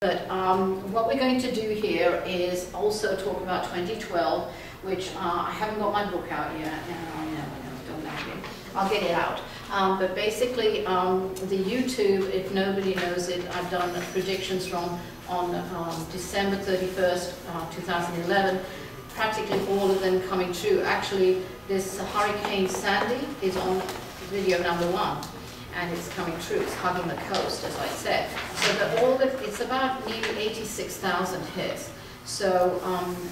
But what we're going to do here is also talk about 2012, which I haven't got my book out yet. Don't let me. I'll get it out. But basically, the YouTube, if nobody knows it, I've done predictions from on December 31st, 2011. Practically all of them coming true. Actually, this Hurricane Sandy is on video #1. And it's coming true, it's hugging the coast, as I said. So that it's about nearly 86,000 hits. So,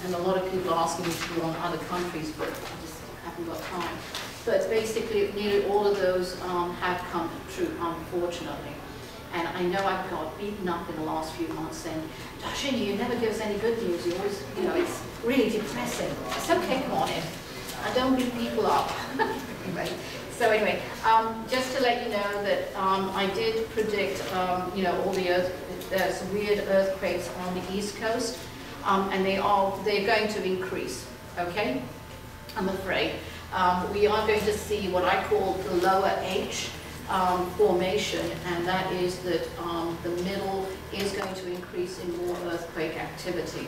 and a lot of people are asking me to do on other countries, but I just haven't got time. But basically, nearly all of those have come true, unfortunately. And I know I've got beaten up in the last few months saying, Darshini, you never give us any good news. You always, it's really depressing. It's okay, come on in. I don't beat people up. Anyway. So anyway, just to let you know that I did predict, all the there's weird earthquakes on the East Coast, and they're going to increase. Okay, I'm afraid we are going to see what I call the lower H formation, and that is that the middle is going to increase in more earthquake activity.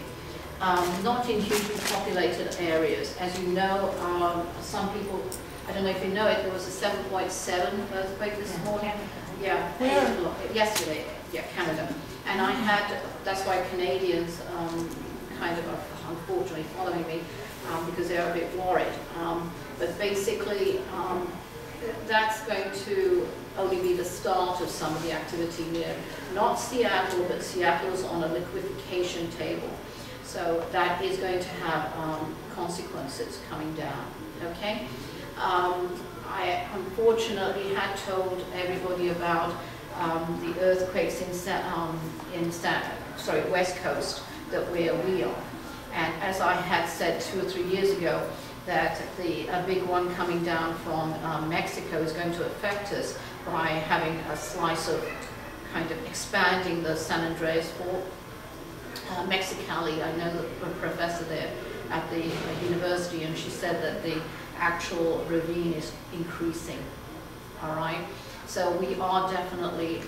Not in hugely populated areas, as you know. Some people. I don't know if you know it, there was a 7.7 earthquake this morning. Yeah, yesterday, yeah, Canada. And I had, that's why Canadians kind of are unfortunately following me because they're a bit worried. But basically, that's going to only be the start of some of the activity near, not Seattle, but Seattle's on a liquefaction table. So that is going to have consequences coming down, okay? I unfortunately had told everybody about the earthquakes in West Coast where we are, and as I had said 2 or 3 years ago, that a big one coming down from Mexico is going to affect us by having a slice of kind of expanding the San Andreas Fault. Mexicali, I know the professor there at the university, and she said that the actual ravine is increasing, all right? So we are definitely,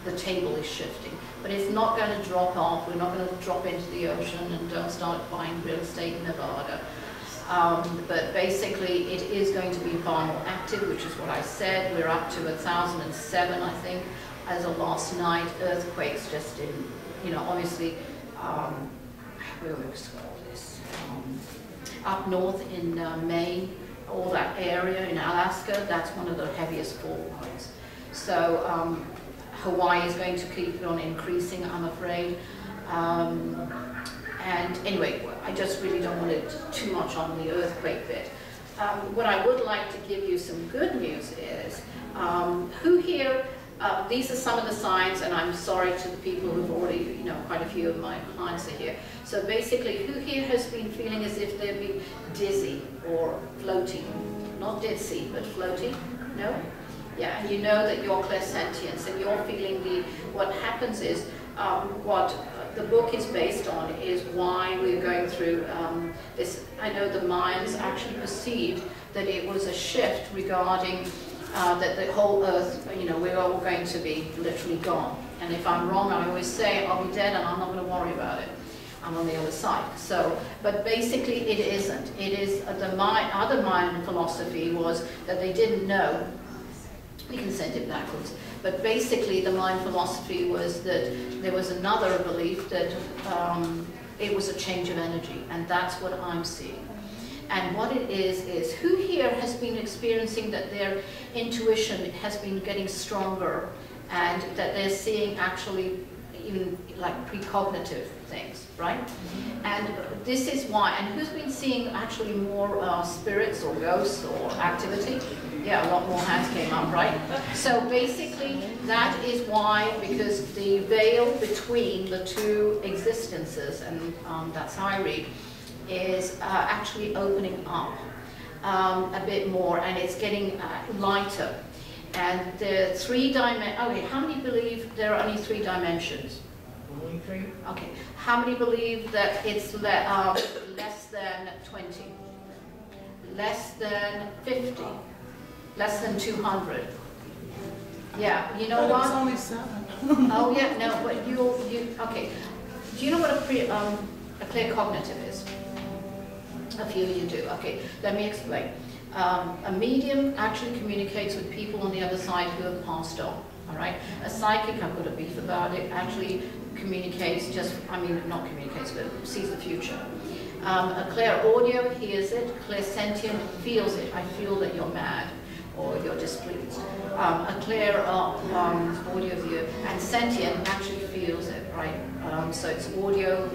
the table is shifting, but it's not going to drop off. We're not going to drop into the ocean and don't start buying real estate in Nevada. But basically it is going to be far more active, which is what I said. We're up to 1,007, I think, as of last night. Earthquakes just in, obviously, where was this? Up north in Maine, all that area in Alaska, that's one of the heaviest fault lines. So Hawaii is going to keep on increasing, I'm afraid. And anyway, I just really don't want it too much on the earthquake bit. What I would like to give you some good news is, who here, these are some of the signs, and I'm sorry to the people who've already, quite a few of my clients are here. So basically, who here has been feeling as if they've been dizzy or floating? Not dizzy, but floating? No? Yeah, and you know that you're clairsentience, and you're feeling what happens is, what the book is based on is why we're going through this. I know the Mayans actually perceived that it was a shift regarding that the whole earth, we're all going to be literally gone. And if I'm wrong, I always say I'll be dead and I'm not going to worry about it. I'm on the other side. So, but basically it isn't. It is the other Mayan philosophy was that they didn't know. We can send it backwards. But basically the Mayan philosophy was that there was another belief that it was a change of energy, and that's what I'm seeing. And what it is who here has been experiencing that their intuition has been getting stronger and that they're seeing actually even like precognitive things, right? And this is why, and who's been seeing actually more spirits or ghosts or activity? Yeah, a lot more hands came up, right? So basically that is why, because the veil between the two existences, and that's how I read, is actually opening up a bit more, and it's getting lighter. And the 3 dimensions, okay, how many believe there are only 3 dimensions? Only 3? Okay, how many believe that it's less than 20? Less than 50? Less than 200? Yeah, you know what? It's only 7. Oh yeah, no, but Okay, do you know what a claircognitive is? A few of you do. Okay, let me explain. A medium actually communicates with people on the other side who have passed on. All right. A psychic, I've got a beef about it, actually communicates not communicates, but sees the future. A clairaudio hears it. Clairsentient feels it. I feel that you're mad or you're displeased. A clairaudio view and sentient actually feels it, right? So it's audio,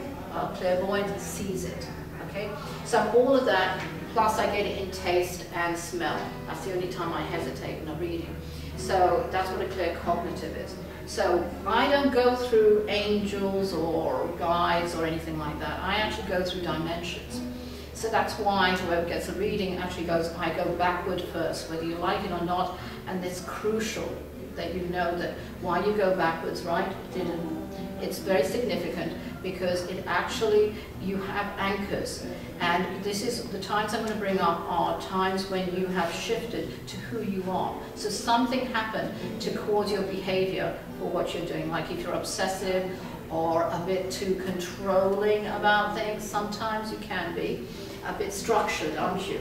clairvoyant sees it. Okay. So all of that. Plus I get it in taste and smell. That's the only time I hesitate when I'm reading. So that's what a claircognitive is. So I don't go through angels or guides or anything like that. I actually go through dimensions. So that's why whoever gets a reading actually goes, I go backward first, whether you like it or not. And it's crucial that you know that why you go backwards, right? It's very significant because it actually, you have anchors. And this is, the times I'm going to bring up are times when you have shifted to who you are. So something happened to cause your behavior for what you're doing. Like if you're obsessive or a bit too controlling about things, sometimes you can be a bit structured, aren't you?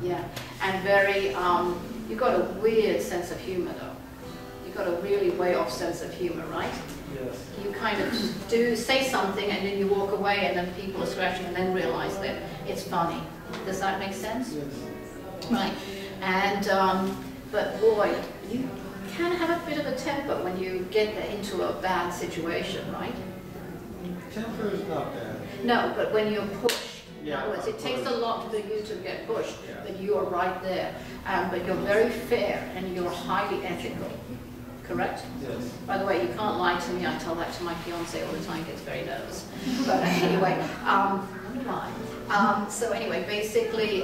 Yeah, and very, you've got a weird sense of humor though. You've got a really way off sense of humor, right? Yes. You kind of do say something and then you walk away and then people are scratching and then realize that it's funny. Does that make sense? Yes. Right. And, but boy, you can have a bit of a temper when you get into a bad situation, right? Temper is not bad. No, but when you're pushed, in Yeah, other words, it takes a lot for you to get pushed, Yeah. but you are right there. But you're very fair and you're highly ethical. Correct? Yes. By the way, you can't lie to me. I tell that to my fiance all the time. He gets very nervous. But anyway, so anyway, basically,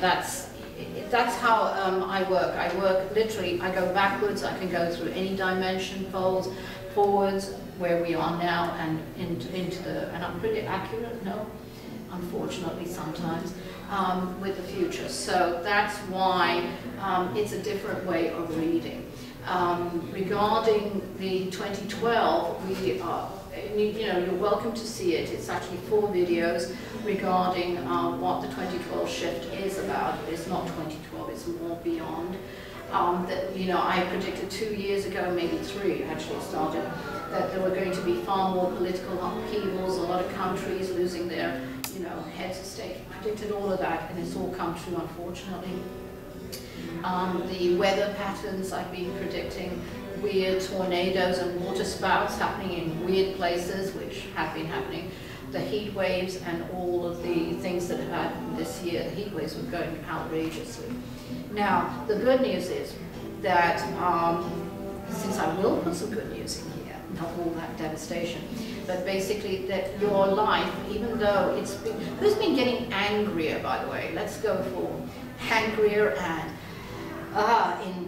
that's how I work. I work literally. I go backwards. I can go through any dimension, folds, forwards, where we are now, and into the. And I'm pretty accurate. No, unfortunately, sometimes with the future. So that's why it's a different way of reading. Regarding the 2012, we you're welcome to see it. It's actually 4 videos regarding what the 2012 shift is about. It's not 2012, it's more beyond. I predicted 2 years ago, maybe 3 actually started, that there were going to be far more political upheavals, a lot of countries losing their, heads of state. I predicted all of that, and it's all come true, unfortunately. The weather patterns I've been predicting, weird tornadoes and water spouts happening in weird places, which have been happening. The heat waves and all of the things that have happened this year, the heat waves were going outrageously. Now, the good news is that, since I will put some good news in here, not all that devastation, but basically that your life, even though it's been, who's been getting angrier, by the way? Let's go for angrier and in